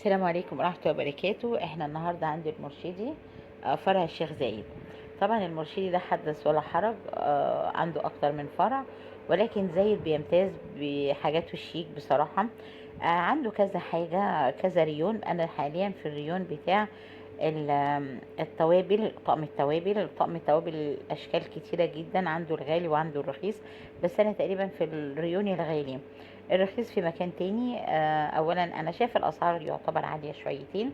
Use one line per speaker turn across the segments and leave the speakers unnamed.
السلام عليكم ورحمة الله وبركاته. احنا النهاردة عند المرشدي، فرع الشيخ زايد. طبعا المرشدي ده حدث ولا حرج، عنده اكتر من فرع، ولكن زايد بيمتاز بحاجاته الشيك بصراحة. عنده كذا حاجة، كذا ريون. انا حاليا في الريون بتاع التوابل، طقم التوابل اشكال كتيرة جدا، عنده الغالي وعنده الرخيص، بس انا تقريبا في الريون الغالي. الرخيص في مكان تاني. اولا انا شايفه الاسعار يعتبر عاليه شويتين،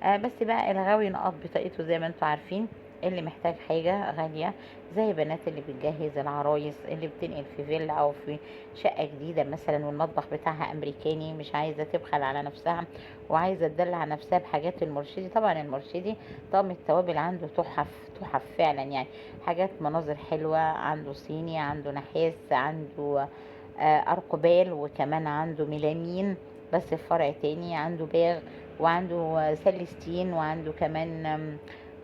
بس بقى الغاوي نقط بطاقته زي ما انتم عارفين. اللي محتاج حاجه غاليه، زي بنات اللي بتجهز العرايس، اللي بتنقل في فيلا او في شقه جديده مثلا، والمطبخ بتاعها امريكاني، مش عايزه تبخل على نفسها وعايزه تدلع نفسها بحاجات المرشدي. طبعا المرشدي طقم التوابل عنده تحف تحف فعلا يعني. حاجات مناظر حلوه، عنده صيني، عنده نحاس، عنده أرقبال، وكمان عنده ميلامين بس في فرع تاني، عنده باغ، وعنده سلستين، وعنده كمان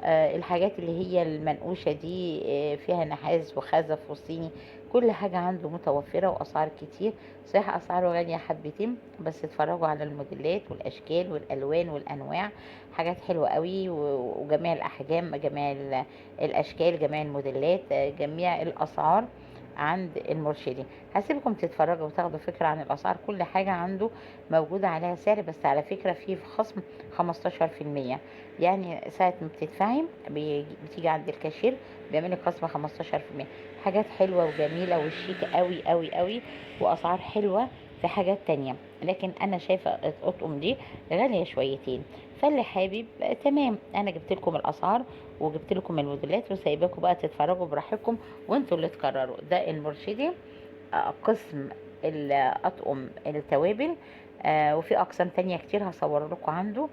الحاجات اللي هي المنقوشة دي، فيها نحاس وخزف وصيني. كل حاجة عنده متوفرة وأسعار كتير. صحيح أسعاره غالية حبتين، بس اتفرجوا على الموديلات والأشكال والألوان والأنواع. حاجات حلوة قوي، وجميع الأحجام، جميع الأشكال، جميع الموديلات، جميع الأسعار عند المرشدي. هسيبكم تتفرجوا وتاخدوا فكرة عن الأسعار. كل حاجة عنده موجودة عليها سعر، بس على فكرة فيه خصم 15%. يعني ساعة ما بتدفعي بتيجي عند الكاشير بيعملك خصم 15%. حاجات حلوة وجميلة وشيك قوي قوي قوي، وأسعار حلوة في حاجات تانية. لكن أنا شايفة الأطقم دي غالية شويتين. فاللي حابب تمام، أنا جبت لكم الأسعار وجبت لكم الموديلات، وسايباكم بقى تتفرجوا براحتكم وانتوا اللي تقرروا. ده المرشدي، قسم الأطقم التوابل. وفي أقسام تانية كتير هصور لكم عنده.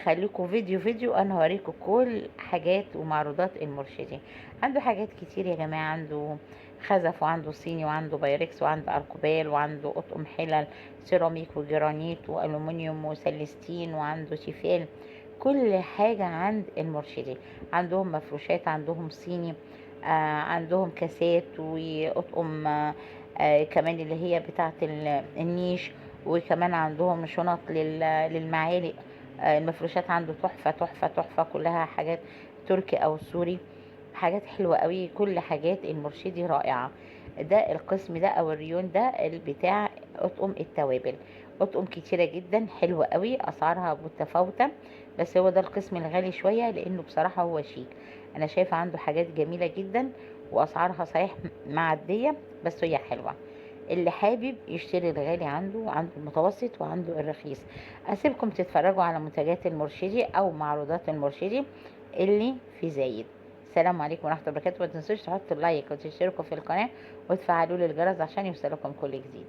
خليكم فيديو أنا هوريكم كل حاجات ومعروضات المرشدي. عنده حاجات كتير يا جماعة، عنده خزف، وعنده صيني، وعنده بايركس، وعنده أركوبال، وعنده أطقم حلل سيراميك وجرانيت وألومنيوم وسلستين، وعنده تيفال. كل حاجة عند المرشدي. عندهم مفروشات، عندهم صيني، عندهم كاسات وأطقم، كمان اللي هي بتاعة النيش. وكمان عندهم شنط للمعالق. المفروشات عنده تحفة تحفة تحفة، كلها حاجات تركي أو سوري. حاجات حلوة قوي، كل حاجات المرشدي رائعة. ده القسم ده أو الريون ده بتاع أطقم التوابل. أطقم كتيرة جدا حلوة قوي، أسعارها متفاوتة، بس هو ده القسم الغالي شوية لأنه بصراحة هو شيك. أنا شايفة عنده حاجات جميلة جدا، وأسعارها صحيح معدية، بس هي حلوة. اللي حابب يشتري الغالي عنده المتوسط وعنده الرخيص. اسيبكم تتفرجوا على منتجات المرشدي او معروضات المرشدي اللي في زايد. السلام عليكم ورحمه الله وبركاته. ما تنسوش تحطوا اللايك وتشتركوا في القناه وتفعلوا لي الجرس عشان يوصلكم كل جديد.